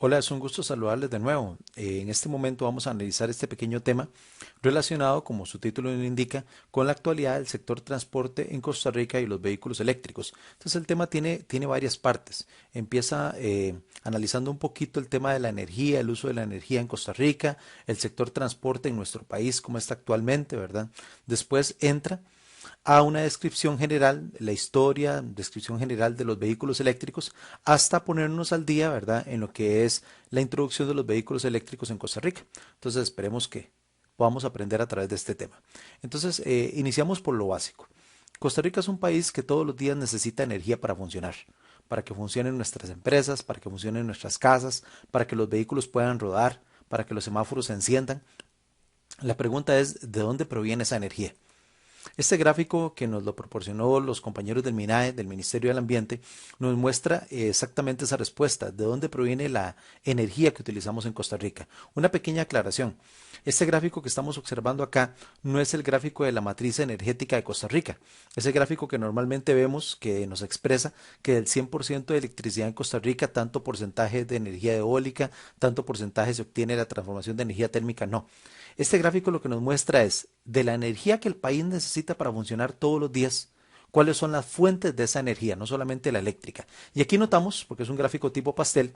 Hola, es un gusto saludarles de nuevo. En este momento vamos a analizar este pequeño tema relacionado, como su título lo indica, con la actualidad del sector transporte en Costa Rica y los vehículos eléctricos. Entonces el tema tiene varias partes. Empieza analizando un poquito el tema de la energía, el uso de la energía en Costa Rica, el sector transporte en nuestro país, cómo está actualmente, ¿verdad? Después entra a una descripción general, la historia, descripción general de los vehículos eléctricos, hasta ponernos al día, ¿verdad?, en lo que es la introducción de los vehículos eléctricos en Costa Rica. Entonces esperemos que podamos aprender a través de este tema. Entonces, iniciamos por lo básico. Costa Rica es un país que todos los días necesita energía para funcionar, para que funcionen nuestras empresas, para que funcionen nuestras casas, para que los vehículos puedan rodar, para que los semáforos se enciendan. La pregunta es, ¿de dónde proviene esa energía? Este gráfico que nos lo proporcionó los compañeros del MINAE, del Ministerio del Ambiente, nos muestra exactamente esa respuesta, de dónde proviene la energía que utilizamos en Costa Rica. Una pequeña aclaración. Este gráfico que estamos observando acá no es el gráfico de la matriz energética de Costa Rica. Ese gráfico que normalmente vemos que nos expresa que del 100% de electricidad en Costa Rica, tanto porcentaje de energía eólica, tanto porcentaje se obtiene de la transformación de energía térmica, no. Este gráfico lo que nos muestra es de la energía que el país necesita para funcionar todos los días, cuáles son las fuentes de esa energía, no solamente la eléctrica. Y aquí notamos, porque es un gráfico tipo pastel,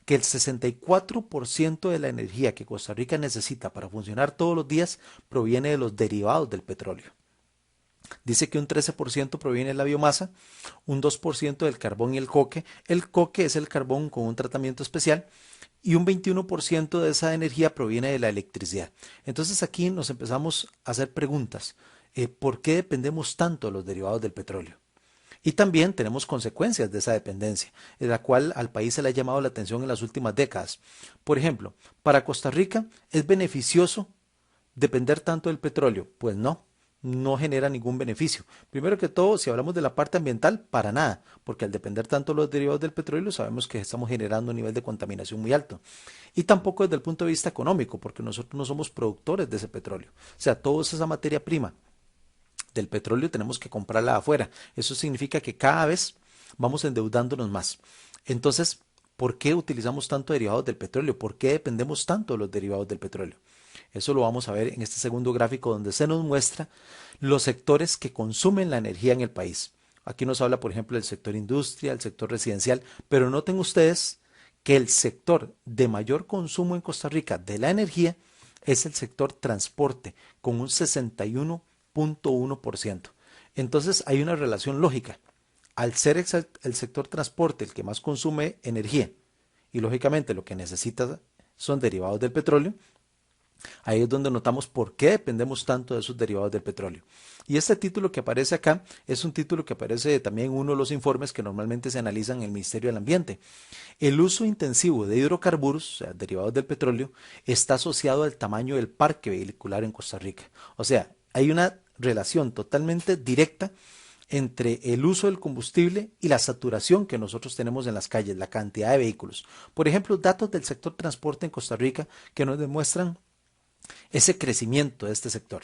que el 64% de la energía que Costa Rica necesita para funcionar todos los días proviene de los derivados del petróleo. Dice que un 13% proviene de la biomasa, un 2% del carbón y el coque. El coque es el carbón con un tratamiento especial y un 21% de esa energía proviene de la electricidad. Entonces aquí nos empezamos a hacer preguntas. ¿Por qué dependemos tanto de los derivados del petróleo? Y también tenemos consecuencias de esa dependencia, en la cual al país se le ha llamado la atención en las últimas décadas. Por ejemplo, para Costa Rica es beneficioso depender tanto del petróleo. Pues no, no genera ningún beneficio. Primero que todo, si hablamos de la parte ambiental, para nada, porque al depender tanto de los derivados del petróleo, sabemos que estamos generando un nivel de contaminación muy alto. Y tampoco desde el punto de vista económico, porque nosotros no somos productores de ese petróleo. O sea, toda esa materia prima del petróleo tenemos que comprarla afuera. Eso significa que cada vez vamos endeudándonos más. Entonces, ¿por qué utilizamos tanto derivados del petróleo? ¿Por qué dependemos tanto de los derivados del petróleo? Eso lo vamos a ver en este segundo gráfico donde se nos muestra los sectores que consumen la energía en el país. Aquí nos habla, por ejemplo, del sector industria, el sector residencial, pero noten ustedes que el sector de mayor consumo en Costa Rica de la energía es el sector transporte, con un 61.1%. Entonces hay una relación lógica. Al ser el sector transporte el que más consume energía y lógicamente lo que necesita son derivados del petróleo, ahí es donde notamos por qué dependemos tanto de esos derivados del petróleo. Y este título que aparece acá es un título que aparece también en uno de los informes que normalmente se analizan en el Ministerio del Ambiente. El uso intensivo de hidrocarburos, o sea, derivados del petróleo, está asociado al tamaño del parque vehicular en Costa Rica. O sea, hay una relación totalmente directa entre el uso del combustible y la saturación que nosotros tenemos en las calles, la cantidad de vehículos. Por ejemplo, datos del sector transporte en Costa Rica que nos demuestran ese crecimiento de este sector.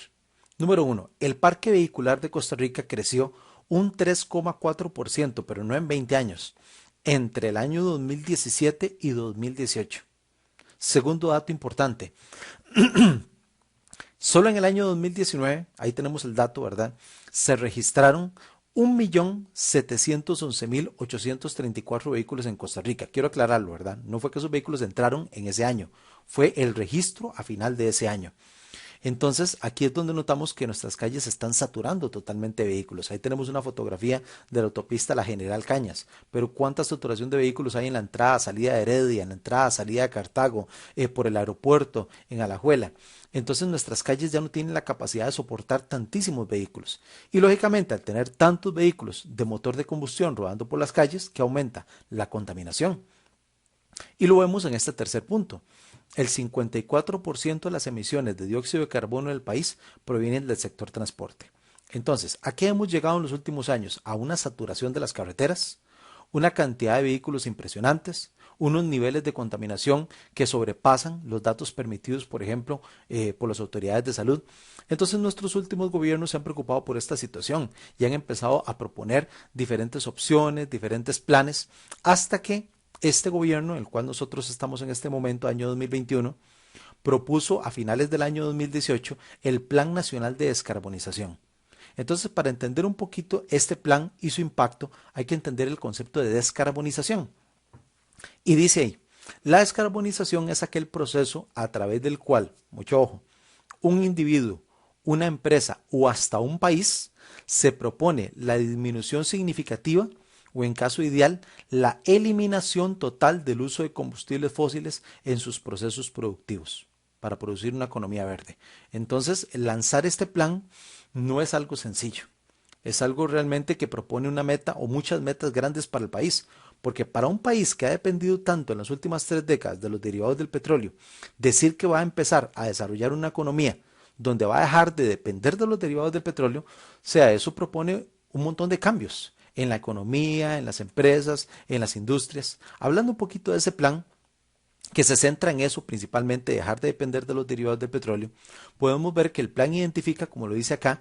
Número uno, el parque vehicular de Costa Rica creció un 3,4%, pero no en 20 años, entre el año 2017 y 2018. Segundo dato importante, solo en el año 2019, ahí tenemos el dato, ¿verdad? Se registraron 1.711.834 vehículos en Costa Rica. Quiero aclararlo, ¿verdad? No fue que esos vehículos entraron en ese año, fue el registro a final de ese año. Entonces, aquí es donde notamos que nuestras calles se están saturando totalmente de vehículos. Ahí tenemos una fotografía de la autopista La General Cañas, pero ¿cuánta saturación de vehículos hay en la entrada, salida de Heredia, en la entrada, salida de Cartago, por el aeropuerto, en Alajuela? Entonces nuestras calles ya no tienen la capacidad de soportar tantísimos vehículos. Y lógicamente, al tener tantos vehículos de motor de combustión rodando por las calles, ¿qué aumenta? La contaminación. Y lo vemos en este tercer punto. El 54% de las emisiones de dióxido de carbono del país provienen del sector transporte. Entonces, ¿a qué hemos llegado en los últimos años? A una saturación de las carreteras, una cantidad de vehículos impresionantes, unos niveles de contaminación que sobrepasan los datos permitidos, por ejemplo, por las autoridades de salud. Entonces nuestros últimos gobiernos se han preocupado por esta situación y han empezado a proponer diferentes opciones, diferentes planes, hasta que este gobierno, el cual nosotros estamos en este momento, año 2021, propuso a finales del año 2018 el Plan Nacional de Descarbonización. Entonces, para entender un poquito este plan y su impacto, hay que entender el concepto de descarbonización. Y dice ahí, la descarbonización es aquel proceso a través del cual, mucho ojo, un individuo, una empresa o hasta un país se propone la disminución significativa o en caso ideal la eliminación total del uso de combustibles fósiles en sus procesos productivos para producir una economía verde. Entonces, lanzar este plan no es algo sencillo. Es algo realmente que propone una meta o muchas metas grandes para el país, porque para un país que ha dependido tanto en las últimas 3 décadas de los derivados del petróleo, decir que va a empezar a desarrollar una economía donde va a dejar de depender de los derivados del petróleo, o sea, eso propone un montón de cambios en la economía, en las empresas, en las industrias. Hablando un poquito de ese plan, que se centra en eso, principalmente dejar de depender de los derivados del petróleo, podemos ver que el plan identifica, como lo dice acá,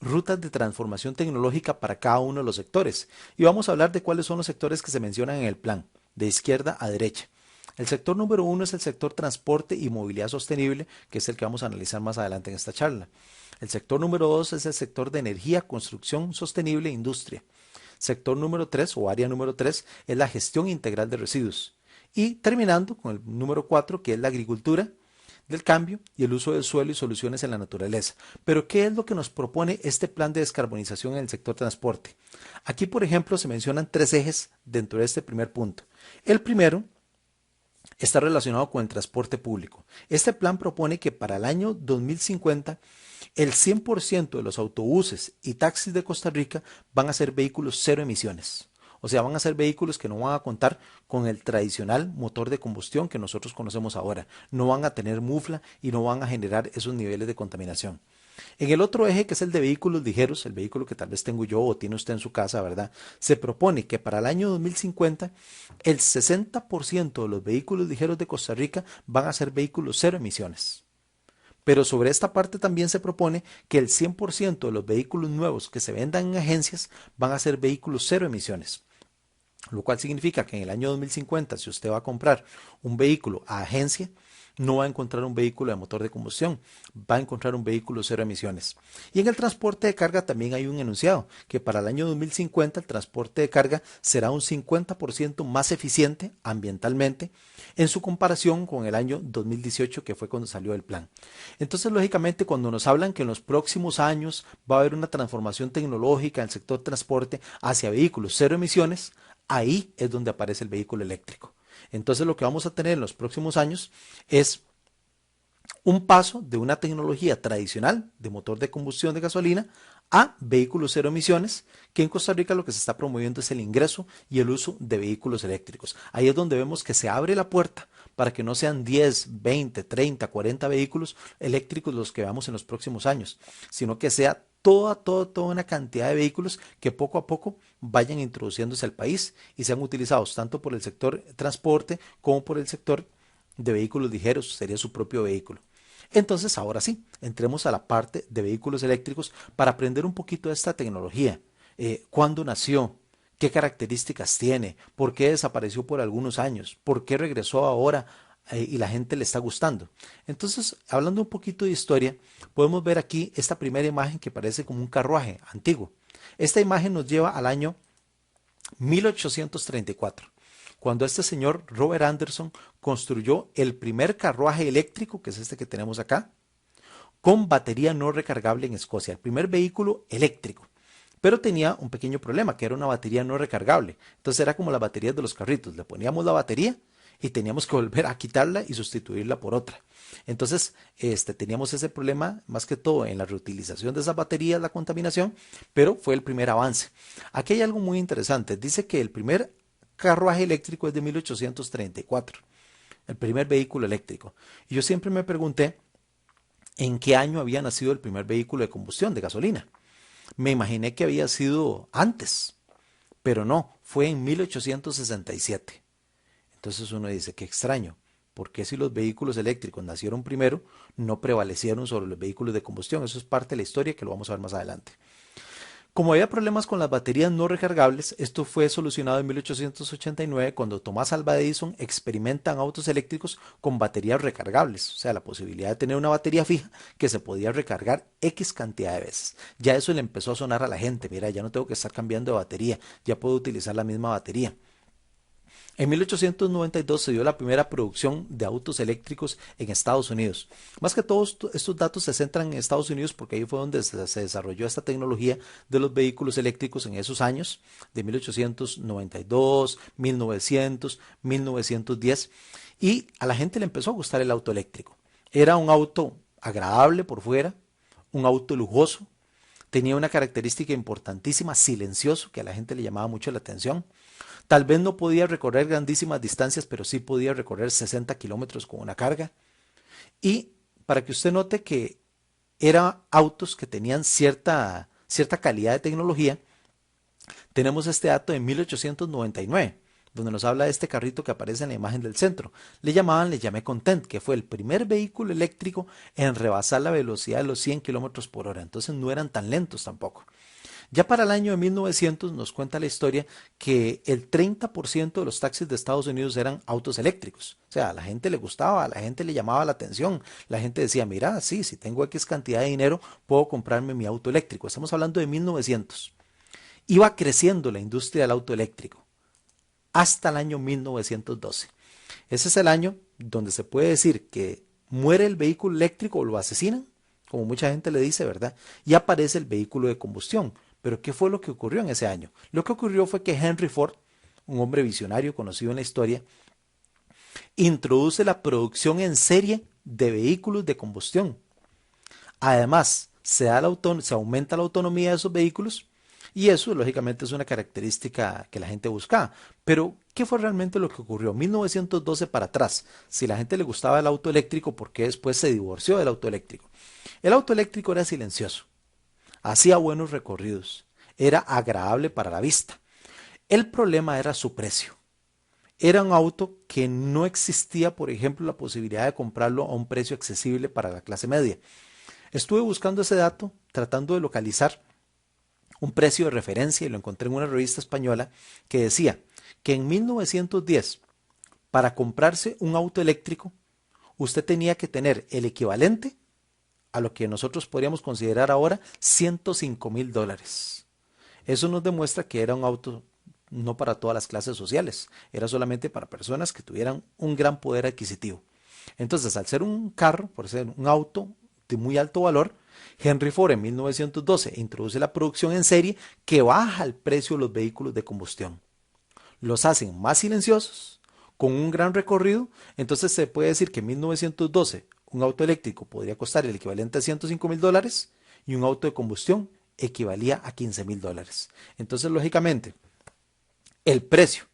rutas de transformación tecnológica para cada uno de los sectores. Y vamos a hablar de cuáles son los sectores que se mencionan en el plan, de izquierda a derecha. El sector número uno es el sector transporte y movilidad sostenible, que es el que vamos a analizar más adelante en esta charla. El sector número dos es el sector de energía, construcción sostenible e industria. Sector número 3 o área número 3 es la gestión integral de residuos. Y terminando con el número 4, que es la agricultura del cambio y el uso del suelo y soluciones en la naturaleza. Pero, ¿qué es lo que nos propone este plan de descarbonización en el sector transporte? Aquí, por ejemplo, se mencionan 3 ejes dentro de este primer punto. El primero está relacionado con el transporte público. Este plan propone que para el año 2050 el 100% de los autobuses y taxis de Costa Rica van a ser vehículos cero emisiones. O sea, van a ser vehículos que no van a contar con el tradicional motor de combustión que nosotros conocemos ahora. No van a tener mufla y no van a generar esos niveles de contaminación. En el otro eje, que es el de vehículos ligeros, el vehículo que tal vez tengo yo o tiene usted en su casa, ¿verdad? Se propone que para el año 2050 el 60% de los vehículos ligeros de Costa Rica van a ser vehículos cero emisiones. Pero sobre esta parte también se propone que el 100% de los vehículos nuevos que se vendan en agencias van a ser vehículos cero emisiones. Lo cual significa que en el año 2050, si usted va a comprar un vehículo a agencia, no va a encontrar un vehículo de motor de combustión, va a encontrar un vehículo cero emisiones. Y en el transporte de carga también hay un enunciado, que para el año 2050 el transporte de carga será un 50% más eficiente ambientalmente en su comparación con el año 2018, que fue cuando salió el plan. Entonces, lógicamente, cuando nos hablan que en los próximos años va a haber una transformación tecnológica en el sector transporte hacia vehículos cero emisiones, ahí es donde aparece el vehículo eléctrico. Entonces lo que vamos a tener en los próximos años es un paso de una tecnología tradicional de motor de combustión de gasolina a vehículos cero emisiones, que en Costa Rica lo que se está promoviendo es el ingreso y el uso de vehículos eléctricos. Ahí es donde vemos que se abre la puerta para que no sean 10, 20, 30, 40 vehículos eléctricos los que veamos en los próximos años, sino que sea toda una cantidad de vehículos que poco a poco vayan introduciéndose al país y sean utilizados tanto por el sector transporte como por el sector de vehículos ligeros, sería su propio vehículo. Entonces, ahora sí, entremos a la parte de vehículos eléctricos para aprender un poquito de esta tecnología. ¿Cuándo nació? ¿Qué características tiene? ¿Por qué desapareció por algunos años? ¿Por qué regresó ahora y la gente le está gustando? Entonces, hablando un poquito de historia, podemos ver aquí esta primera imagen que parece como un carruaje antiguo. Esta imagen nos lleva al año 1834, cuando este señor Robert Anderson construyó el primer carruaje eléctrico, que es este que tenemos acá, con batería no recargable en Escocia, el primer vehículo eléctrico. Pero tenía un pequeño problema, que era una batería no recargable. Entonces era como las baterías de los carritos, le poníamos la batería y teníamos que volver a quitarla y sustituirla por otra. Entonces, teníamos ese problema más que todo en la reutilización de esas baterías, la contaminación, pero fue el primer avance. Aquí hay algo muy interesante. Dice que el primer carruaje eléctrico es de 1834, el primer vehículo eléctrico. Y yo siempre me pregunté en qué año había nacido el primer vehículo de combustión, de gasolina. Me imaginé que había sido antes, pero no, fue en 1867. Entonces uno dice, qué extraño, ¿por qué si los vehículos eléctricos nacieron primero, no prevalecieron sobre los vehículos de combustión? Eso es parte de la historia que lo vamos a ver más adelante. Como había problemas con las baterías no recargables, esto fue solucionado en 1889 cuando Tomás Alva Edison experimenta en autos eléctricos con baterías recargables, o sea, la posibilidad de tener una batería fija que se podía recargar X cantidad de veces. Ya eso le empezó a sonar a la gente, mira, ya no tengo que estar cambiando de batería, ya puedo utilizar la misma batería. En 1892 se dio la primera producción de autos eléctricos en Estados Unidos. Más que todos estos datos se centran en Estados Unidos porque ahí fue donde se desarrolló esta tecnología de los vehículos eléctricos en esos años, de 1892, 1900, 1910, y a la gente le empezó a gustar el auto eléctrico. Era un auto agradable por fuera, un auto lujoso, tenía una característica importantísima, silencioso, que a la gente le llamaba mucho la atención. Tal vez no podía recorrer grandísimas distancias, pero sí podía recorrer 60 kilómetros con una carga. Y para que usted note que eran autos que tenían cierta calidad de tecnología, tenemos este dato de 1899, donde nos habla de este carrito que aparece en la imagen del centro. Le llamé Content, que fue el primer vehículo eléctrico en rebasar la velocidad de los 100 kilómetros por hora. Entonces no eran tan lentos tampoco. Ya para el año de 1900 nos cuenta la historia que el 30% de los taxis de Estados Unidos eran autos eléctricos. O sea, a la gente le gustaba, a la gente le llamaba la atención. La gente decía, mira, sí, si tengo X cantidad de dinero, puedo comprarme mi auto eléctrico. Estamos hablando de 1900. Iba creciendo la industria del auto eléctrico hasta el año 1912. Ese es el año donde se puede decir que muere el vehículo eléctrico o lo asesinan, como mucha gente le dice, ¿verdad? Y aparece el vehículo de combustión. Pero ¿qué fue lo que ocurrió en ese año? Lo que ocurrió fue que Henry Ford, un hombre visionario conocido en la historia, introduce la producción en serie de vehículos de combustión. Además, se aumenta la autonomía de esos vehículos y eso lógicamente es una característica que la gente buscaba. Pero, ¿qué fue realmente lo que ocurrió? 1912 para atrás, si la gente le gustaba el auto eléctrico, ¿por qué después se divorció del auto eléctrico? El auto eléctrico era silencioso, hacía buenos recorridos, era agradable para la vista. El problema era su precio. Era un auto que no existía, por ejemplo, la posibilidad de comprarlo a un precio accesible para la clase media. Estuve buscando ese dato, tratando de localizar un precio de referencia y lo encontré en una revista española que decía que en 1910, para comprarse un auto eléctrico, usted tenía que tener el equivalente a lo que nosotros podríamos considerar ahora $105,000. Eso nos demuestra que era un auto no para todas las clases sociales, era solamente para personas que tuvieran un gran poder adquisitivo. Entonces, al ser un carro, por ser un auto de muy alto valor, Henry Ford en 1912 introduce la producción en serie que baja el precio de los vehículos de combustión. Los hacen más silenciosos, con un gran recorrido, entonces se puede decir que en 1912 un auto eléctrico podría costar el equivalente a $105,000 y un auto de combustión equivalía a $15,000. Entonces, lógicamente, el precio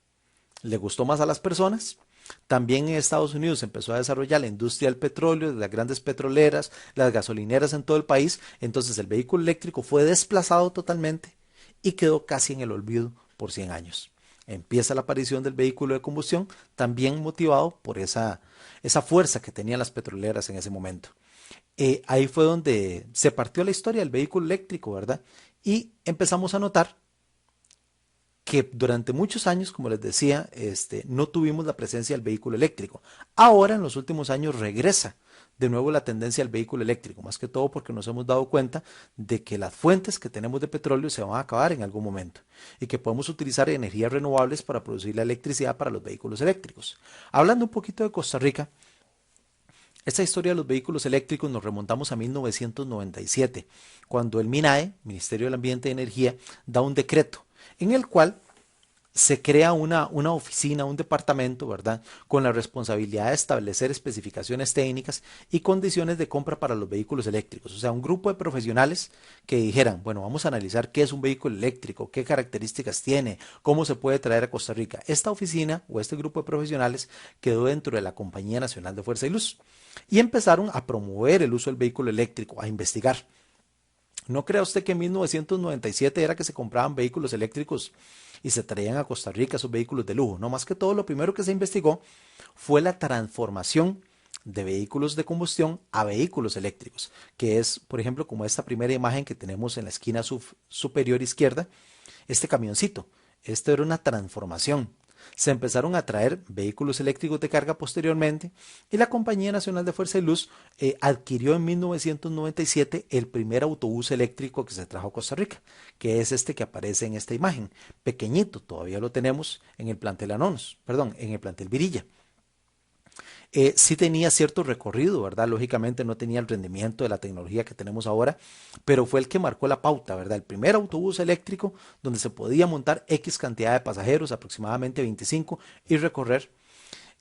le gustó más a las personas. También en Estados Unidos se empezó a desarrollar la industria del petróleo, de las grandes petroleras, las gasolineras en todo el país. Entonces el vehículo eléctrico fue desplazado totalmente y quedó casi en el olvido por 100 años. Empieza la aparición del vehículo de combustión, también motivado por esa fuerza que tenían las petroleras en ese momento. Ahí fue donde se partió la historia del vehículo eléctrico, ¿verdad? Y empezamos a notar que durante muchos años, como les decía, no tuvimos la presencia del vehículo eléctrico. Ahora, en los últimos años, regresa de nuevo la tendencia al vehículo eléctrico, más que todo porque nos hemos dado cuenta de que las fuentes que tenemos de petróleo se van a acabar en algún momento y que podemos utilizar energías renovables para producir la electricidad para los vehículos eléctricos. Hablando un poquito de Costa Rica, esta historia de los vehículos eléctricos nos remontamos a 1997, cuando el MINAE, Ministerio del Ambiente y Energía, da un decreto en el cual se crea una oficina, un departamento, ¿verdad?, con la responsabilidad de establecer especificaciones técnicas y condiciones de compra para los vehículos eléctricos. O sea, un grupo de profesionales que dijeran, bueno, vamos a analizar qué es un vehículo eléctrico, qué características tiene, cómo se puede traer a Costa Rica. Esta oficina o este grupo de profesionales quedó dentro de la Compañía Nacional de Fuerza y Luz y empezaron a promover el uso del vehículo eléctrico, a investigar. No crea usted que en 1997 era que se compraban vehículos eléctricos y se traían a Costa Rica esos vehículos de lujo. No, más que todo lo primero que se investigó fue la transformación de vehículos de combustión a vehículos eléctricos, que es, por ejemplo, como esta primera imagen que tenemos en la esquina superior izquierda, este camioncito. Esto era una transformación. Se empezaron a traer vehículos eléctricos de carga posteriormente y la Compañía Nacional de Fuerza y Luz adquirió en 1997 el primer autobús eléctrico que se trajo a Costa Rica, que es este que aparece en esta imagen. Pequeñito, todavía lo tenemos en el plantel Anonos, perdón, en el plantel Virilla. Sí tenía cierto recorrido, ¿verdad? Lógicamente no tenía el rendimiento de la tecnología que tenemos ahora, pero fue el que marcó la pauta, ¿verdad? El primer autobús eléctrico donde se podía montar X cantidad de pasajeros, aproximadamente 25, y recorrer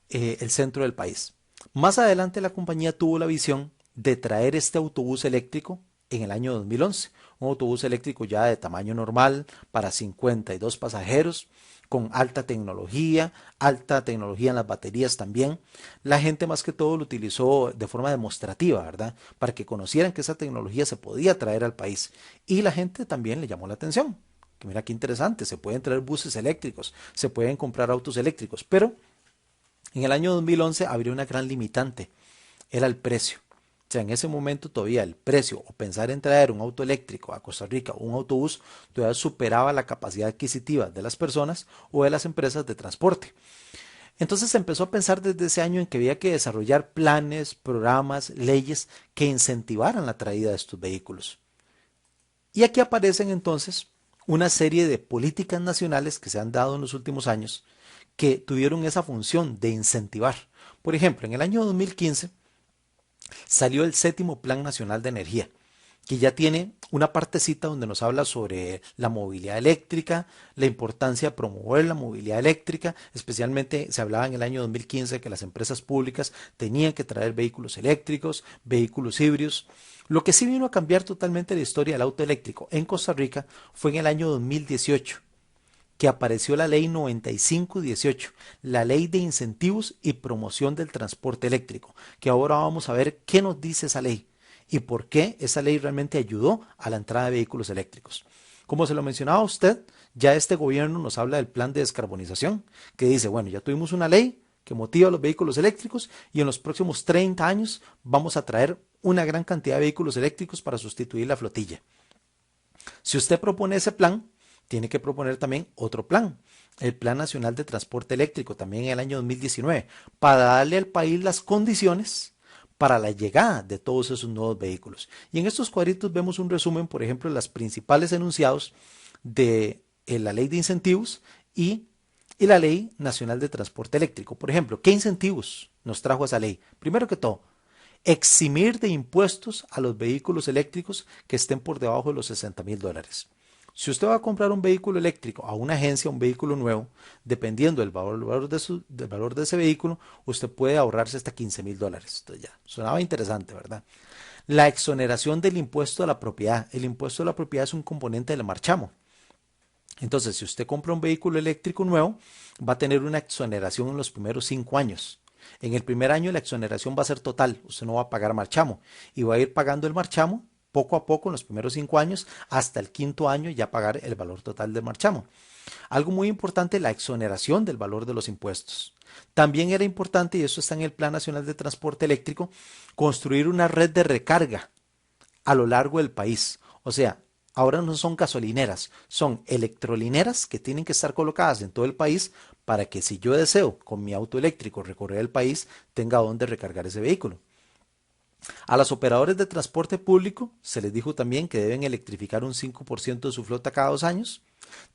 el centro del país. Más adelante la compañía tuvo la visión de traer este autobús eléctrico en el año 2011, un autobús eléctrico ya de tamaño normal para 52 pasajeros, con alta tecnología en las baterías también. La gente más que todo lo utilizó de forma demostrativa, ¿verdad? Para que conocieran que esa tecnología se podía traer al país. Y la gente también le llamó la atención. Que mira qué interesante, se pueden traer buses eléctricos, se pueden comprar autos eléctricos, pero en el año 2011 habría una gran limitante, era el precio. O sea, en ese momento todavía el precio o pensar en traer un auto eléctrico a Costa Rica o un autobús todavía superaba la capacidad adquisitiva de las personas o de las empresas de transporte. Entonces se empezó a pensar desde ese año en que había que desarrollar planes, programas, leyes que incentivaran la traída de estos vehículos. Y aquí aparecen entonces una serie de políticas nacionales que se han dado en los últimos años que tuvieron esa función de incentivar. Por ejemplo, en el año 2015 salió el séptimo Plan Nacional de Energía, que ya tiene una partecita donde nos habla sobre la movilidad eléctrica, la importancia de promover la movilidad eléctrica, especialmente se hablaba en el año 2015 que las empresas públicas tenían que traer vehículos eléctricos, vehículos híbridos. Lo que sí vino a cambiar totalmente la historia del auto eléctrico en Costa Rica fue en el año 2018, que apareció la ley 9518, la ley de incentivos y promoción del transporte eléctrico, que ahora vamos a ver qué nos dice esa ley y por qué esa ley realmente ayudó a la entrada de vehículos eléctricos. Como se lo mencionaba a usted, ya este gobierno nos habla del plan de descarbonización, que dice, bueno, ya tuvimos una ley que motiva a los vehículos eléctricos y en los próximos 30 años vamos a traer una gran cantidad de vehículos eléctricos para sustituir la flotilla. Si usted propone ese plan, tiene que proponer también otro plan, el Plan Nacional de Transporte Eléctrico, también en el año 2019, para darle al país las condiciones para la llegada de todos esos nuevos vehículos. Y en estos cuadritos vemos un resumen, por ejemplo, de los principales enunciados de la ley de incentivos y la ley nacional de transporte eléctrico. Por ejemplo, ¿qué incentivos nos trajo esa ley? Primero que todo, eximir de impuestos a los vehículos eléctricos que estén por debajo de los $60,000. Si usted va a comprar un vehículo eléctrico a una agencia, un vehículo nuevo, dependiendo del valor de ese vehículo, usted puede ahorrarse hasta $15,000. Entonces ya, sonaba interesante, ¿verdad? La exoneración del impuesto a la propiedad. El impuesto a la propiedad es un componente del marchamo. Entonces, si usted compra un vehículo eléctrico nuevo, va a tener una exoneración en los primeros 5 años. En el primer año la exoneración va a ser total, usted no va a pagar marchamo y va a ir pagando el marchamo poco a poco en los primeros 5 años hasta el quinto año ya pagar el valor total del marchamo. Algo muy importante, la exoneración del valor de los impuestos. También era importante, y eso está en el Plan Nacional de Transporte Eléctrico, construir una red de recarga a lo largo del país. O sea, ahora no son gasolineras, son electrolineras que tienen que estar colocadas en todo el país para que si yo deseo con mi auto eléctrico recorrer el país, tenga donde recargar ese vehículo. A los operadores de transporte público se les dijo también que deben electrificar un 5% de su flota cada 2 años.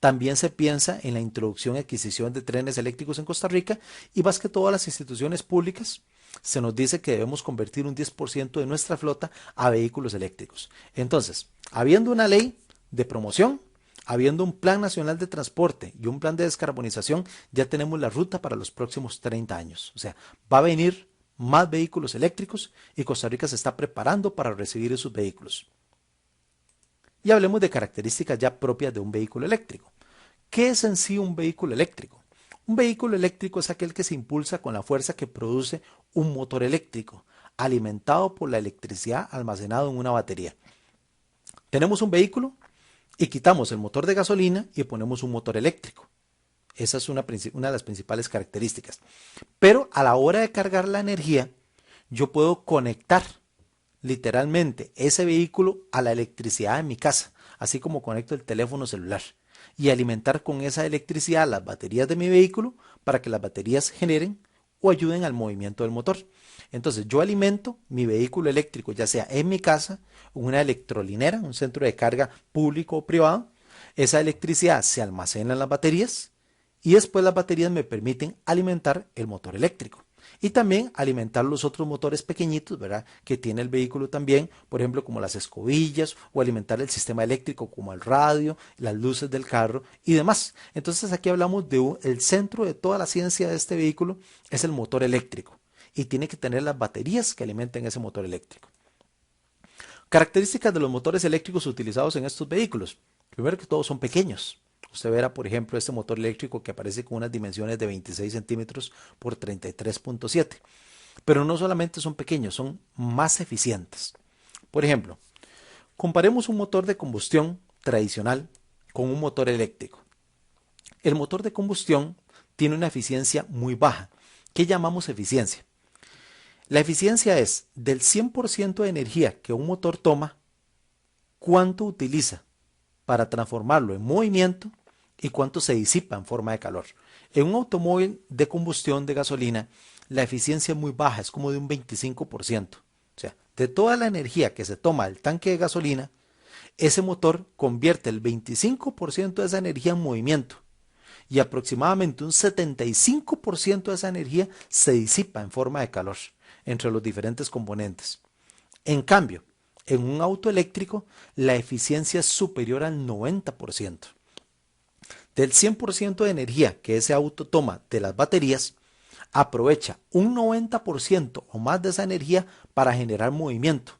También se piensa en la introducción y adquisición de trenes eléctricos en Costa Rica y más que todas las instituciones públicas se nos dice que debemos convertir un 10% de nuestra flota a vehículos eléctricos. Entonces, habiendo una ley de promoción, habiendo un plan nacional de transporte y un plan de descarbonización, ya tenemos la ruta para los próximos 30 años. O sea, va a venir más vehículos eléctricos y Costa Rica se está preparando para recibir esos vehículos. Y hablemos de características ya propias de un vehículo eléctrico. ¿Qué es en sí un vehículo eléctrico? Un vehículo eléctrico es aquel que se impulsa con la fuerza que produce un motor eléctrico, alimentado por la electricidad almacenada en una batería. Tenemos un vehículo y quitamos el motor de gasolina y ponemos un motor eléctrico. Esa es una de las principales características. Pero a la hora de cargar la energía, yo puedo conectar literalmente ese vehículo a la electricidad de mi casa, así como conecto el teléfono celular, y alimentar con esa electricidad las baterías de mi vehículo para que las baterías generen o ayuden al movimiento del motor. Entonces yo alimento mi vehículo eléctrico, ya sea en mi casa, en una electrolinera, un centro de carga público o privado. Esa electricidad se almacena en las baterías y después las baterías me permiten alimentar el motor eléctrico. Y también alimentar los otros motores pequeñitos, ¿verdad? Que tiene el vehículo también, por ejemplo, como las escobillas, o alimentar el sistema eléctrico como el radio, las luces del carro y demás. Entonces aquí hablamos de el centro de toda la ciencia de este vehículo es el motor eléctrico y tiene que tener las baterías que alimenten ese motor eléctrico. Características de los motores eléctricos utilizados en estos vehículos. Primero que todo son pequeños. Usted verá, por ejemplo, este motor eléctrico que aparece con unas dimensiones de 26 centímetros por 33.7. Pero no solamente son pequeños, son más eficientes. Por ejemplo, comparemos un motor de combustión tradicional con un motor eléctrico. El motor de combustión tiene una eficiencia muy baja. ¿Qué llamamos eficiencia? La eficiencia es del 100% de energía que un motor toma, cuánto utiliza para transformarlo en movimiento y cuánto se disipa en forma de calor. En un automóvil de combustión de gasolina, la eficiencia es muy baja, es como de un 25%. O sea, de toda la energía que se toma del tanque de gasolina, ese motor convierte el 25% de esa energía en movimiento y aproximadamente un 75% de esa energía se disipa en forma de calor entre los diferentes componentes. En cambio, en un auto eléctrico, la eficiencia es superior al 90%. Del 100% de energía que ese auto toma de las baterías, aprovecha un 90% o más de esa energía para generar movimiento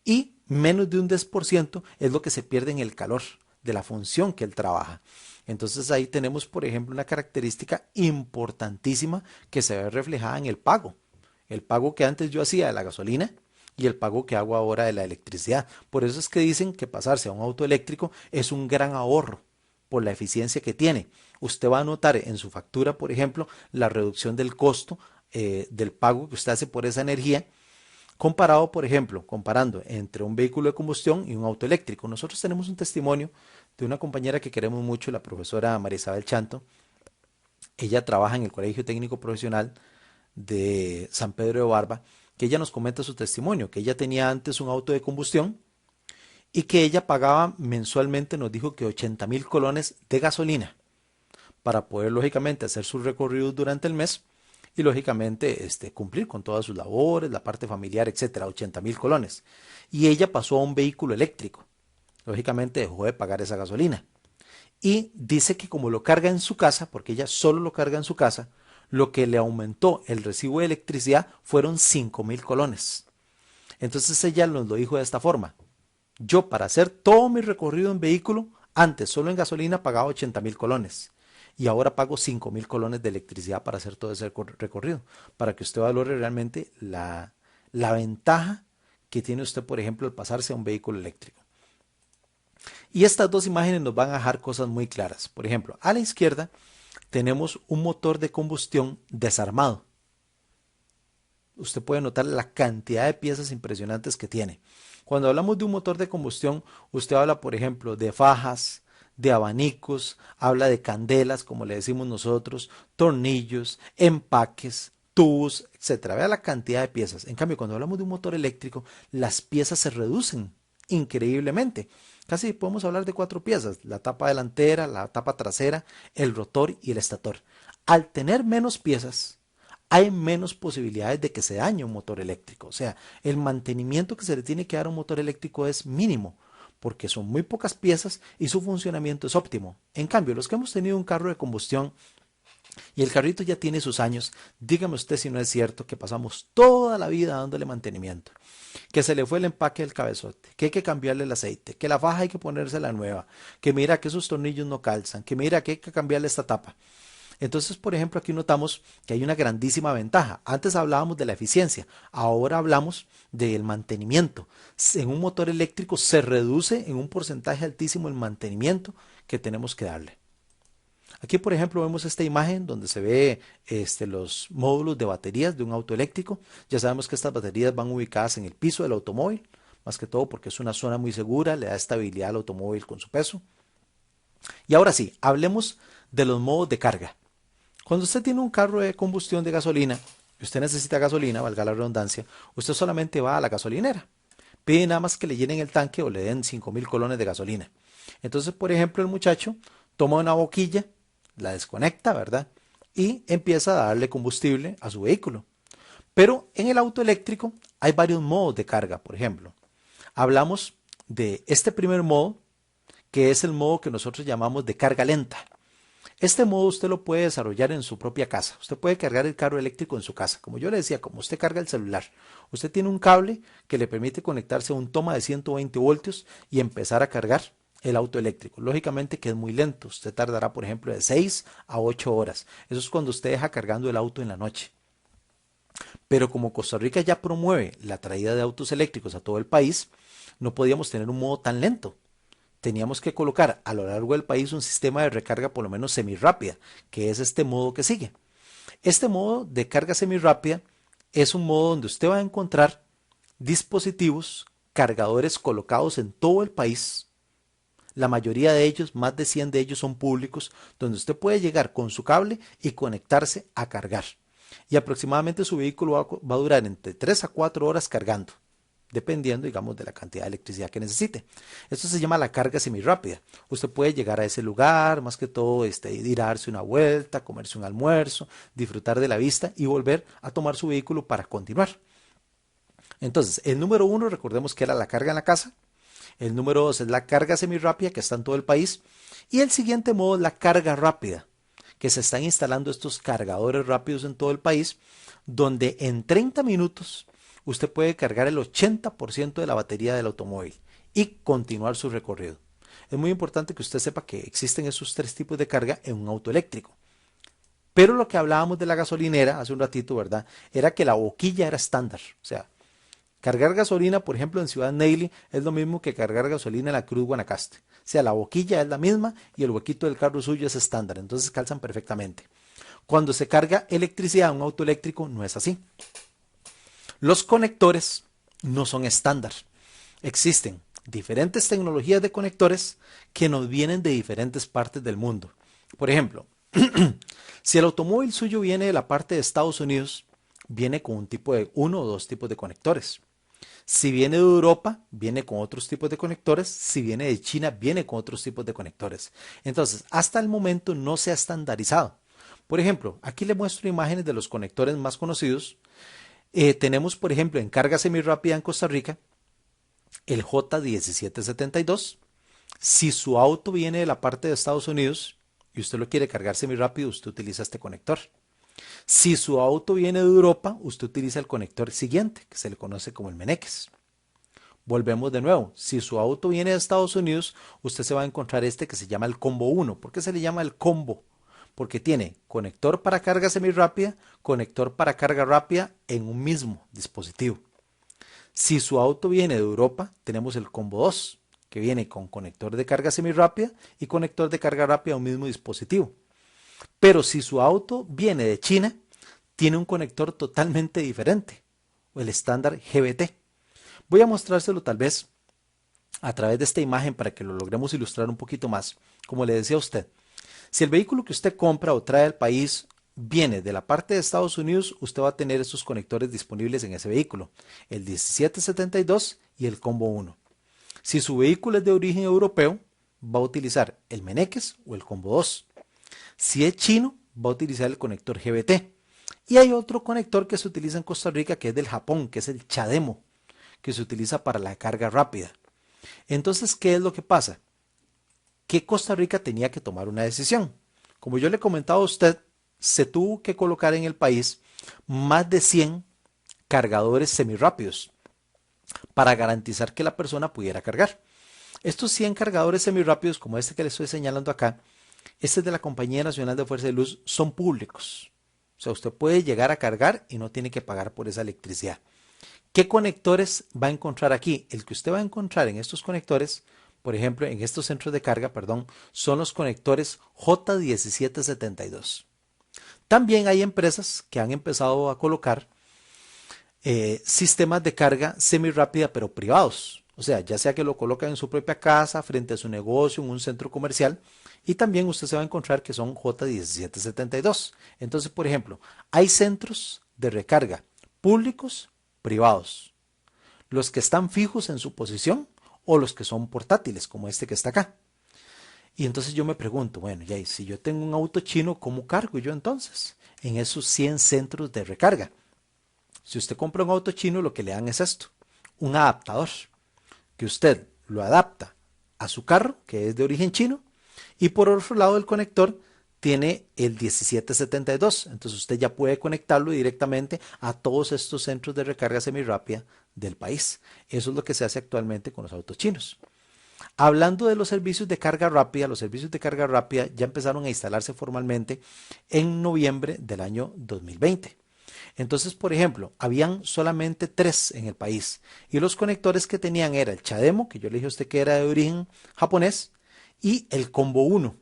y menos de un 10% es lo que se pierde en el calor de la función que él trabaja. Entonces ahí tenemos, por ejemplo, una característica importantísima que se ve reflejada en el pago. El pago que antes yo hacía de la gasolina y el pago que hago ahora de la electricidad. Por eso es que dicen que pasarse a un auto eléctrico es un gran ahorro por la eficiencia que tiene. Usted va a notar en su factura, por ejemplo, la reducción del costo del pago que usted hace por esa energía, comparado, por ejemplo, comparando entre un vehículo de combustión y un auto eléctrico. Nosotros tenemos un testimonio de una compañera que queremos mucho, la profesora María Isabel Chanto. Ella trabaja en el Colegio Técnico Profesional de San Pedro de Barba, que ella nos comenta su testimonio, que ella tenía antes un auto de combustión y que ella pagaba mensualmente, nos dijo que 80.000 colones de gasolina para poder lógicamente hacer sus recorridos durante el mes y lógicamente cumplir con todas sus labores, la parte familiar, etcétera, 80.000 colones. Y ella pasó a un vehículo eléctrico. Lógicamente dejó de pagar esa gasolina. Y dice que como lo carga en su casa, porque ella solo lo carga en su casa, lo que le aumentó el recibo de electricidad fueron 5.000 colones. Entonces ella nos lo dijo de esta forma. Yo para hacer todo mi recorrido en vehículo, antes solo en gasolina pagaba 80.000 colones y ahora pago 5.000 colones de electricidad para hacer todo ese recorrido, para que usted valore realmente la ventaja que tiene usted, por ejemplo, al pasarse a un vehículo eléctrico. Y estas dos imágenes nos van a dejar cosas muy claras. Por ejemplo, a la izquierda tenemos un motor de combustión desarmado. Usted puede notar la cantidad de piezas impresionantes que tiene. Cuando hablamos de un motor de combustión, usted habla, por ejemplo, de fajas, de abanicos, habla de candelas, como le decimos nosotros, tornillos, empaques, tubos, etcétera. Vea la cantidad de piezas. En cambio, cuando hablamos de un motor eléctrico, las piezas se reducen increíblemente. Casi podemos hablar de 4 piezas: la tapa delantera, la tapa trasera, el rotor y el estator. Al tener menos piezas, hay menos posibilidades de que se dañe un motor eléctrico. O sea, el mantenimiento que se le tiene que dar a un motor eléctrico es mínimo, porque son muy pocas piezas y su funcionamiento es óptimo. En cambio, los que hemos tenido un carro de combustión y el carrito ya tiene sus años, dígame usted si no es cierto que pasamos toda la vida dándole mantenimiento, que se le fue el empaque del cabezote, que hay que cambiarle el aceite, que la faja hay que ponerse la nueva, que mira que esos tornillos no calzan, que mira que hay que cambiarle esta tapa. Entonces, por ejemplo, aquí notamos que hay una grandísima ventaja. Antes hablábamos de la eficiencia, ahora hablamos del mantenimiento. En un motor eléctrico se reduce en un porcentaje altísimo el mantenimiento que tenemos que darle. Aquí, por ejemplo, vemos esta imagen donde se ve los módulos de baterías de un auto eléctrico. Ya sabemos que estas baterías van ubicadas en el piso del automóvil, más que todo porque es una zona muy segura, le da estabilidad al automóvil con su peso. Y ahora sí, hablemos de los modos de carga. Cuando usted tiene un carro de combustión de gasolina, y usted necesita gasolina, valga la redundancia, usted solamente va a la gasolinera. Pide nada más que le llenen el tanque o le den 5.000 colones de gasolina. Entonces, por ejemplo, el muchacho toma una boquilla, la desconecta, ¿verdad? Y empieza a darle combustible a su vehículo. Pero en el auto eléctrico hay varios modos de carga, por ejemplo. Hablamos de este primer modo, que es el modo que nosotros llamamos de carga lenta. Este modo usted lo puede desarrollar en su propia casa. Usted puede cargar el carro eléctrico en su casa. Como yo le decía, como usted carga el celular, usted tiene un cable que le permite conectarse a un toma de 120 voltios y empezar a cargar el auto eléctrico. Lógicamente que es muy lento. Usted tardará, por ejemplo, de 6 a 8 horas. Eso es cuando usted deja cargando el auto en la noche. Pero como Costa Rica ya promueve la traída de autos eléctricos a todo el país, no podíamos tener un modo tan lento. Teníamos que colocar a lo largo del país un sistema de recarga por lo menos semirápida, que es este modo que sigue. Este modo de carga semirápida es un modo donde usted va a encontrar dispositivos, cargadores colocados en todo el país. La mayoría de ellos, más de 100 de ellos son públicos, donde usted puede llegar con su cable y conectarse a cargar. Y aproximadamente su vehículo va a durar entre 3 a 4 horas cargando, dependiendo, digamos, de la cantidad de electricidad que necesite. Esto se llama la carga semirápida. Usted puede llegar a ese lugar, más que todo, ir a darse una vuelta, comerse un almuerzo, disfrutar de la vista y volver a tomar su vehículo para continuar. Entonces, el número uno, recordemos que era la carga en la casa. El número dos es la carga semirápida, que está en todo el país. Y el siguiente modo es la carga rápida, que se están instalando estos cargadores rápidos en todo el país, donde en 30 minutos usted puede cargar el 80% de la batería del automóvil y continuar su recorrido. Es muy importante que usted sepa que existen esos tres tipos de carga en un auto eléctrico. Pero lo que hablábamos de la gasolinera hace un ratito, ¿verdad? Era que la boquilla era estándar. O sea, cargar gasolina, por ejemplo, en Ciudad Neyli es lo mismo que cargar gasolina en la Cruz Guanacaste. O sea, la boquilla es la misma y el huequito del carro suyo es estándar. Entonces calzan perfectamente. Cuando se carga electricidad en un auto eléctrico no es así. Los conectores no son estándar. Existen diferentes tecnologías de conectores que nos vienen de diferentes partes del mundo. Por ejemplo, si el automóvil suyo viene de la parte de Estados Unidos, viene con un tipo de uno o dos tipos de conectores. Si viene de Europa, viene con otros tipos de conectores. Si viene de China, viene con otros tipos de conectores. Entonces, hasta el momento no se ha estandarizado. Por ejemplo, aquí le muestro imágenes de los conectores más conocidos. Tenemos, por ejemplo, en carga semirápida en Costa Rica, el J1772. Si su auto viene de la parte de Estados Unidos y usted lo quiere cargar semirápido, usted utiliza este conector. Si su auto viene de Europa, usted utiliza el conector siguiente, que se le conoce como el Meneques. Volvemos de nuevo. Si su auto viene de Estados Unidos, usted se va a encontrar este que se llama el combo 1. ¿Por qué se le llama el combo? Porque tiene conector para carga semirápida, conector para carga rápida en un mismo dispositivo. Si su auto viene de Europa, tenemos el combo 2, que viene con conector de carga semirápida y conector de carga rápida en un mismo dispositivo. Pero si su auto viene de China, tiene un conector totalmente diferente, el estándar GBT. Voy a mostrárselo tal vez a través de esta imagen para que lo logremos ilustrar un poquito más. Como le decía a usted, si el vehículo que usted compra o trae al país viene de la parte de Estados Unidos, usted va a tener estos conectores disponibles en ese vehículo, el 1772 y el combo 1. Si su vehículo es de origen europeo, va a utilizar el Meneques o el combo 2. Si es chino, va a utilizar el conector GBT. Y hay otro conector que se utiliza en Costa Rica que es del Japón, que es el Chademo, que se utiliza para la carga rápida. Entonces, ¿qué es lo que pasa? Que Costa Rica tenía que tomar una decisión. Como yo le comentaba a usted, se tuvo que colocar en el país más de 100 cargadores semirápidos para garantizar que la persona pudiera cargar. Estos 100 cargadores semirápidos, como este que le estoy señalando acá, este es de la Compañía Nacional de Fuerza de Luz, son públicos. O sea, usted puede llegar a cargar y no tiene que pagar por esa electricidad. ¿Qué conectores va a encontrar aquí? El que usted va a encontrar en estos conectores, por ejemplo, en estos centros de carga, perdón, son los conectores J1772. También hay empresas que han empezado a colocar sistemas de carga semirápida pero privados. O sea, ya sea que lo colocan en su propia casa, frente a su negocio, en un centro comercial, y también usted se va a encontrar que son J1772. Entonces, por ejemplo, hay centros de recarga públicos, privados, los que están fijos en su posición o los que son portátiles, como este que está acá. Y entonces yo me pregunto, bueno, ya, si yo tengo un auto chino, ¿cómo cargo yo entonces en esos 100 centros de recarga? Si usted compra un auto chino, lo que le dan es esto, un adaptador, que usted lo adapta a su carro, que es de origen chino, y por otro lado del conector tiene el 1772. Entonces usted ya puede conectarlo directamente a todos estos centros de recarga semirápida del país. Eso es lo que se hace actualmente con los autos chinos. Hablando de los servicios de carga rápida, los servicios de carga rápida ya empezaron a instalarse formalmente en noviembre del año 2020. Entonces, por ejemplo, habían solamente 3 en el país y los conectores que tenían era el CHAdeMO, que yo le dije a usted que era de origen japonés, y el Combo 1.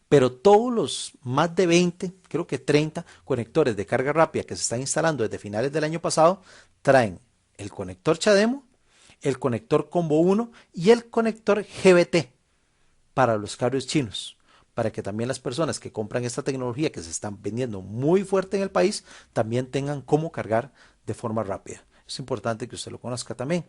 Pero todos los más de 20, creo que 30 conectores de carga rápida que se están instalando desde finales del año pasado traen el conector CHAdeMO, el conector Combo 1 y el conector GBT para los carros chinos, para que también las personas que compran esta tecnología que se están vendiendo muy fuerte en el país también tengan cómo cargar de forma rápida. Es importante que usted lo conozca también.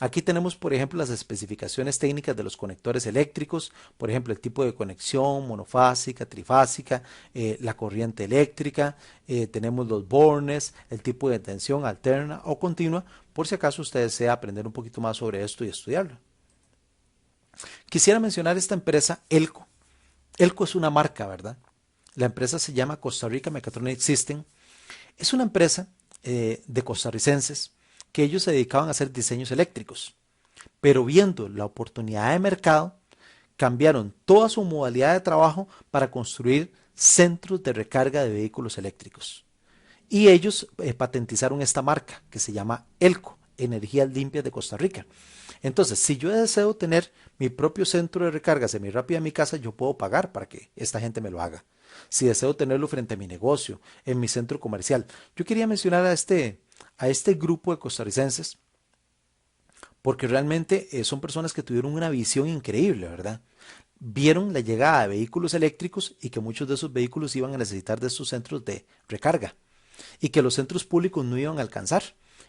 Aquí tenemos, por ejemplo, las especificaciones técnicas de los conectores eléctricos, por ejemplo, el tipo de conexión, monofásica, trifásica, la corriente eléctrica, tenemos los bornes, el tipo de tensión alterna o continua, por si acaso usted desea aprender un poquito más sobre esto y estudiarlo. Quisiera mencionar esta empresa Elco. Elco es una marca, ¿verdad? La empresa se llama Costa Rica Mechatronic System. Es una empresa de costarricenses que ellos se dedicaban a hacer diseños eléctricos, pero viendo la oportunidad de mercado, cambiaron toda su modalidad de trabajo para construir centros de recarga de vehículos eléctricos. Y ellos patentizaron esta marca que se llama Elco, Energías Limpias de Costa Rica. Entonces, si yo deseo tener mi propio centro de recarga semirápida en mi casa, yo puedo pagar para que esta gente me lo haga. Si deseo tenerlo frente a mi negocio, en mi centro comercial. Yo quería mencionar a este grupo de costarricenses porque realmente son personas que tuvieron una visión increíble, ¿verdad? Vieron la llegada de vehículos eléctricos y que muchos de esos vehículos iban a necesitar de estos centros de recarga y que los centros públicos no iban a alcanzar.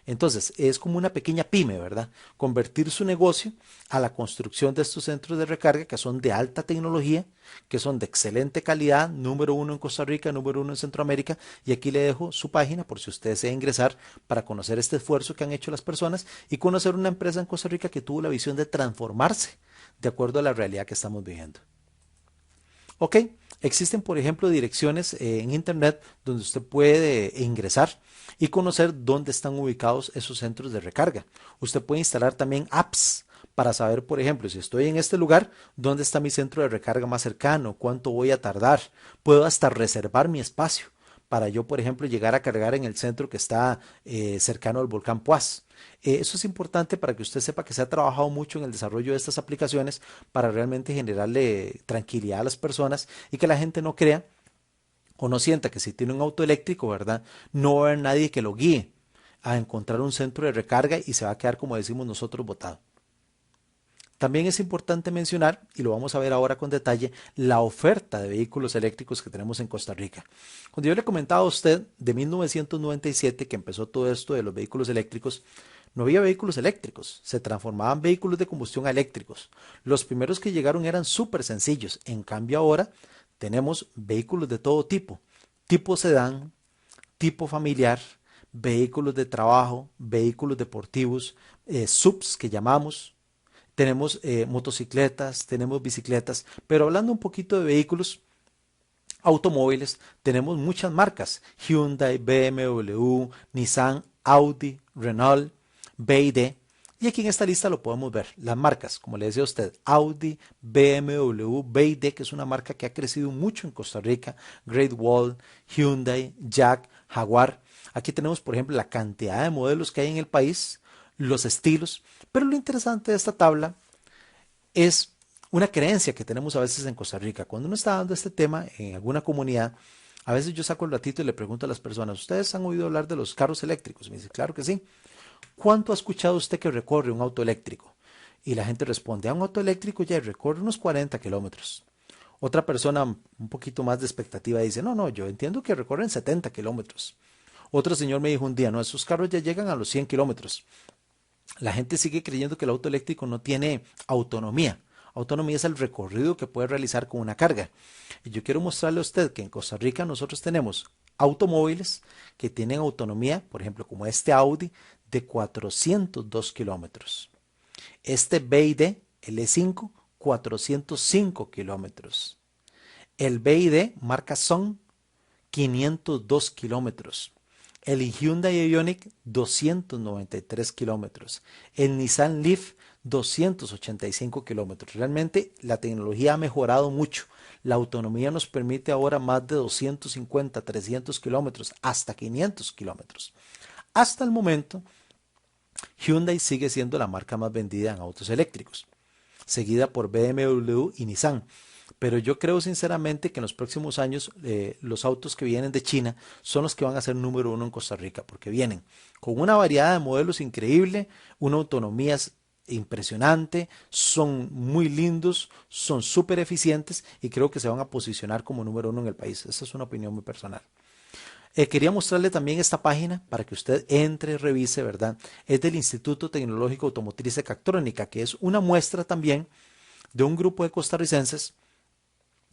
Entonces, es como una pequeña pyme, ¿verdad? Convertir su negocio a la construcción de estos centros de recarga que son de alta tecnología, que son de excelente calidad, número 1 en Costa Rica, número 1 en Centroamérica, y aquí le dejo su página por si usted desea ingresar para conocer este esfuerzo que han hecho las personas y conocer una empresa en Costa Rica que tuvo la visión de transformarse de acuerdo a la realidad que estamos viviendo. Ok, existen por ejemplo direcciones en internet donde usted puede ingresar y conocer dónde están ubicados esos centros de recarga. Usted puede instalar también apps para saber, por ejemplo, si estoy en este lugar, dónde está mi centro de recarga más cercano, cuánto voy a tardar. Puedo hasta reservar mi espacio para yo, por ejemplo, llegar a cargar en el centro que está cercano al volcán Poás. Eso es importante para que usted sepa que se ha trabajado mucho en el desarrollo de estas aplicaciones para realmente generarle tranquilidad a las personas y que la gente no crea o no sienta que si tiene un auto eléctrico, ¿verdad? No va a haber nadie que lo guíe a encontrar un centro de recarga y se va a quedar, como decimos nosotros, botado. También es importante mencionar, y lo vamos a ver ahora con detalle, la oferta de vehículos eléctricos que tenemos en Costa Rica. Cuando yo le comentaba a usted de 1997 que empezó todo esto de los vehículos eléctricos, no había vehículos eléctricos, se transformaban vehículos de combustión a eléctricos. Los primeros que llegaron eran súper sencillos, en cambio ahora tenemos vehículos de todo tipo, tipo sedán, tipo familiar, vehículos de trabajo, vehículos deportivos, subs que llamamos, tenemos motocicletas, tenemos bicicletas, pero hablando un poquito de vehículos, automóviles, tenemos muchas marcas, Hyundai, BMW, Nissan, Audi, Renault, BYD, y aquí en esta lista lo podemos ver, las marcas, como le decía a usted, Audi, BMW, BYD, que es una marca que ha crecido mucho en Costa Rica, Great Wall, Hyundai, Jack, Jaguar. Aquí tenemos, por ejemplo, la cantidad de modelos que hay en el país, los estilos, pero lo interesante de esta tabla es una creencia que tenemos a veces en Costa Rica. Cuando uno está dando este tema en alguna comunidad, a veces yo saco el ratito y le pregunto a las personas, ¿ustedes han oído hablar de los carros eléctricos? Me dice, claro que sí. ¿Cuánto ha escuchado usted que recorre un auto eléctrico? Y la gente responde, a un auto eléctrico ya recorre unos 40 kilómetros. Otra persona un poquito más de expectativa dice, no, no, yo entiendo que recorren 70 kilómetros. Otro señor me dijo un día, no, esos carros ya llegan a los 100 kilómetros. La gente sigue creyendo que el auto eléctrico no tiene autonomía. Autonomía es el recorrido que puede realizar con una carga. Y yo quiero mostrarle a usted que en Costa Rica nosotros tenemos automóviles que tienen autonomía, por ejemplo, como este Audi, de 402 kilómetros. Este BYD L5, 405 kilómetros. El BYD marca Son, 502 kilómetros. El Hyundai Ioniq 293 kilómetros. El Nissan Leaf 285 kilómetros. Realmente la tecnología ha mejorado mucho. La autonomía nos permite ahora más de 250, 300 kilómetros, hasta 500 kilómetros. Hasta el momento, Hyundai sigue siendo la marca más vendida en autos eléctricos, seguida por BMW y Nissan. Pero yo creo sinceramente que en los próximos años los autos que vienen de China son los que van a ser número uno en Costa Rica, porque vienen con una variedad de modelos increíble, una autonomía impresionante, son muy lindos, son súper eficientes y creo que se van a posicionar como número uno en el país. Esa es una opinión muy personal. Quería mostrarle también esta página para que usted entre, revise, ¿verdad? Es del Instituto Tecnológico Automotriz de Cactrónica, que es una muestra también de un grupo de costarricenses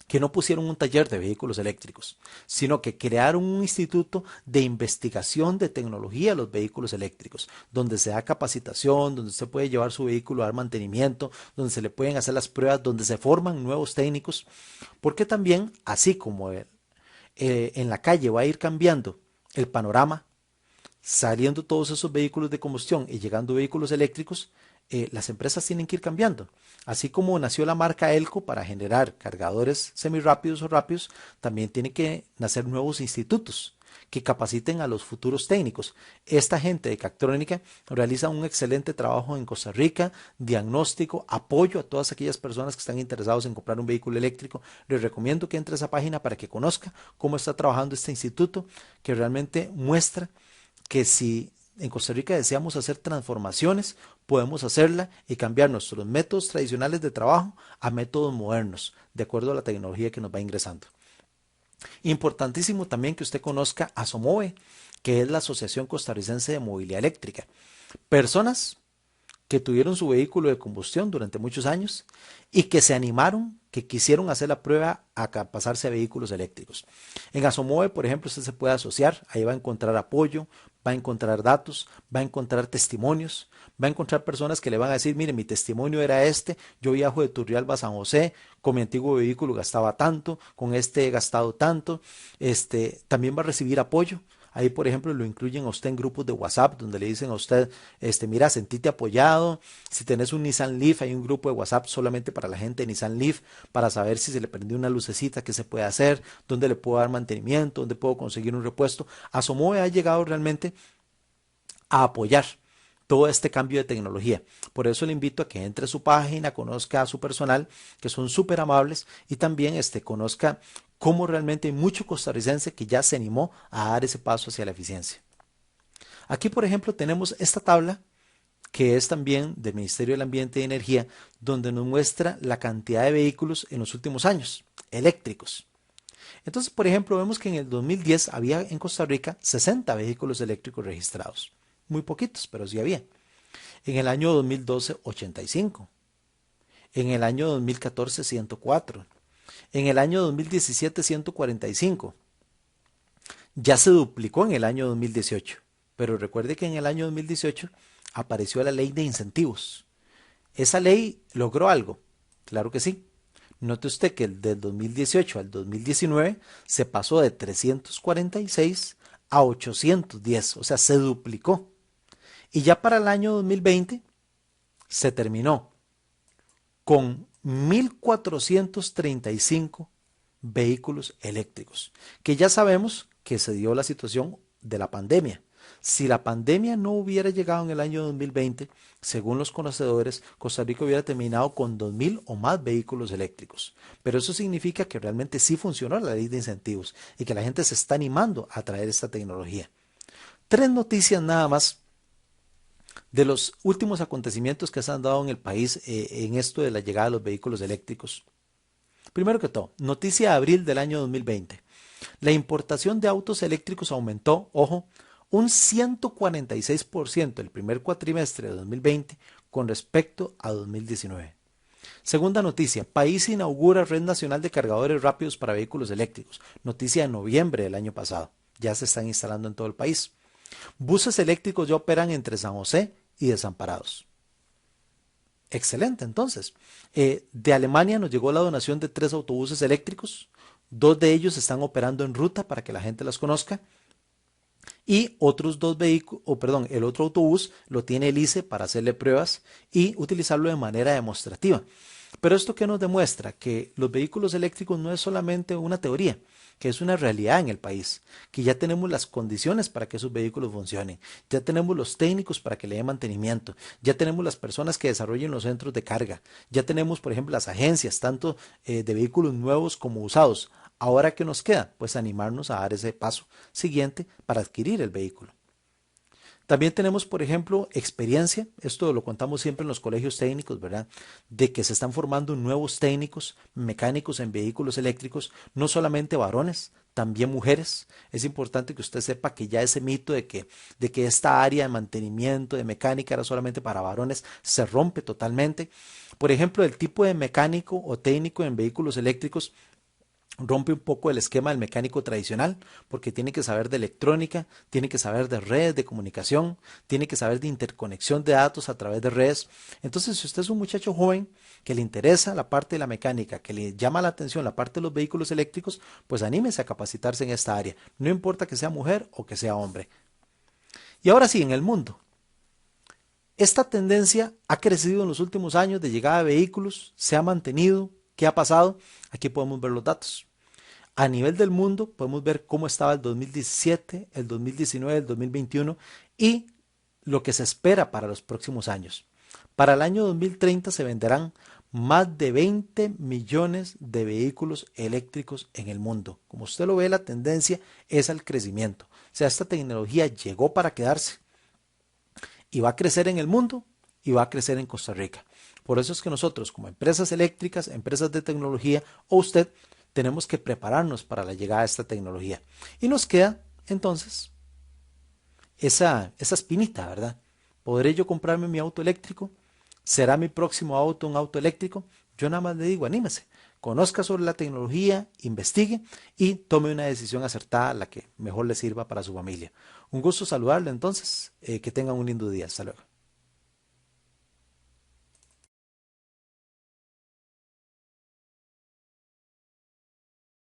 que no pusieron un taller de vehículos eléctricos, sino que crearon un instituto de investigación de tecnología de los vehículos eléctricos, donde se da capacitación, donde usted puede llevar su vehículo a dar mantenimiento, donde se le pueden hacer las pruebas, donde se forman nuevos técnicos, porque también, así como en la calle va a ir cambiando el panorama, saliendo todos esos vehículos de combustión y llegando vehículos eléctricos, las empresas tienen que ir cambiando. Así como nació la marca Elco para generar cargadores semirápidos o rápidos, también tiene que nacer nuevos institutos que capaciten a los futuros técnicos. Esta gente de Cactrónica realiza un excelente trabajo en Costa Rica, diagnóstico, apoyo a todas aquellas personas que están interesados en comprar un vehículo eléctrico. Les recomiendo que entre a esa página para que conozca cómo está trabajando este instituto, que realmente muestra que si en Costa Rica deseamos hacer transformaciones, podemos hacerla y cambiar nuestros métodos tradicionales de trabajo a métodos modernos, de acuerdo a la tecnología que nos va ingresando. Importantísimo también que usted conozca a Asomove, que es la Asociación Costarricense de Movilidad Eléctrica. Personas que tuvieron su vehículo de combustión durante muchos años y que se animaron, que quisieron hacer la prueba a pasarse a vehículos eléctricos. En Asomove, por ejemplo, usted se puede asociar, ahí va a encontrar apoyo, va a encontrar datos, va a encontrar testimonios, va a encontrar personas que le van a decir, mire, mi testimonio era este, yo viajo de Turrialba a San José, con mi antiguo vehículo gastaba tanto, con este he gastado tanto, también va a recibir apoyo. Ahí, por ejemplo, lo incluyen a usted en grupos de WhatsApp donde le dicen a usted, mira, sentite apoyado. Si tenés un Nissan Leaf, hay un grupo de WhatsApp solamente para la gente de Nissan Leaf para saber si se le prendió una lucecita, qué se puede hacer, dónde le puedo dar mantenimiento, dónde puedo conseguir un repuesto. Asomove ha llegado realmente a apoyar todo este cambio de tecnología. Por eso le invito a que entre a su página, conozca a su personal, que son súper amables, y también conozca cómo realmente hay mucho costarricense que ya se animó a dar ese paso hacia la eficiencia. Aquí, por ejemplo, tenemos esta tabla que es también del Ministerio del Ambiente y Energía, donde nos muestra la cantidad de vehículos en los últimos años, eléctricos. Entonces, por ejemplo, vemos que en el 2010 había en Costa Rica 60 vehículos eléctricos registrados. Muy poquitos, pero sí había. En el año 2012, 85. En el año 2014, 104. En el año 2017, 145. Ya se duplicó en el año 2018. Pero recuerde que en el año 2018 apareció la ley de incentivos. ¿Esa ley logró algo? Claro que sí. Note usted que del 2018 al 2019 se pasó de 346 a 810, o sea, se duplicó. Y ya para el año 2020 se terminó con 1.435 vehículos eléctricos, que ya sabemos que se dio la situación de la pandemia. Si la pandemia no hubiera llegado en el año 2020, según los conocedores, Costa Rica hubiera terminado con 2.000 o más vehículos eléctricos. Pero eso significa que realmente sí funcionó la ley de incentivos y que la gente se está animando a traer esta tecnología. Tres noticias nada más de los últimos acontecimientos que se han dado en el país en esto de la llegada de los vehículos eléctricos. Primero que todo, noticia de abril del año 2020. La importación de autos eléctricos aumentó, ojo, un 146% el primer cuatrimestre de 2020 con respecto a 2019. Segunda noticia, país inaugura red nacional de cargadores rápidos para vehículos eléctricos. Noticia de noviembre del año pasado. Ya se están instalando en todo el país. Buses eléctricos ya operan entre San José y Desamparados. Excelente, entonces. De Alemania nos llegó la donación de 3 autobuses eléctricos. 2 de ellos están operando en ruta para que la gente las conozca. Y otros 2 vehículos, el otro autobús lo tiene el ICE para hacerle pruebas y utilizarlo de manera demostrativa. Pero esto que nos demuestra que los vehículos eléctricos no es solamente una teoría, que es una realidad en el país, que ya tenemos las condiciones para que esos vehículos funcionen, ya tenemos los técnicos para que le den mantenimiento, ya tenemos las personas que desarrollen los centros de carga, ya tenemos, por ejemplo, las agencias, tanto de vehículos nuevos como usados. Ahora, ¿qué nos queda? Pues animarnos a dar ese paso siguiente para adquirir el vehículo. También tenemos, por ejemplo, experiencia, esto lo contamos siempre en los colegios técnicos, ¿verdad? De que se están formando nuevos técnicos mecánicos en vehículos eléctricos, no solamente varones, también mujeres. Es importante que usted sepa que ya ese mito de que esta área de mantenimiento, de mecánica era solamente para varones, se rompe totalmente. Por ejemplo, el tipo de mecánico o técnico en vehículos eléctricos rompe un poco el esquema del mecánico tradicional, porque tiene que saber de electrónica, tiene que saber de redes de comunicación, tiene que saber de interconexión de datos a través de redes. Entonces, si usted es un muchacho joven que le interesa la parte de la mecánica, que le llama la atención la parte de los vehículos eléctricos, pues anímese a capacitarse en esta área, no importa que sea mujer o que sea hombre. Y ahora sí, en el mundo. Esta tendencia ha crecido en los últimos años de llegada de vehículos, se ha mantenido. ¿Qué ha pasado? Aquí podemos ver los datos. A nivel del mundo podemos ver cómo estaba el 2017, el 2019, el 2021 y lo que se espera para los próximos años. Para el año 2030 se venderán más de 20 millones de vehículos eléctricos en el mundo. Como usted lo ve, la tendencia es al crecimiento. O sea, esta tecnología llegó para quedarse y va a crecer en el mundo y va a crecer en Costa Rica. Por eso es que nosotros, como empresas eléctricas, empresas de tecnología o usted, tenemos que prepararnos para la llegada de esta tecnología. Y nos queda entonces esa espinita, ¿verdad? ¿Podré yo comprarme mi auto eléctrico? ¿Será mi próximo auto un auto eléctrico? Yo nada más le digo, anímese, conozca sobre la tecnología, investigue y tome una decisión acertada, la que mejor le sirva para su familia. Un gusto saludarle entonces, que tengan un lindo día. Hasta luego.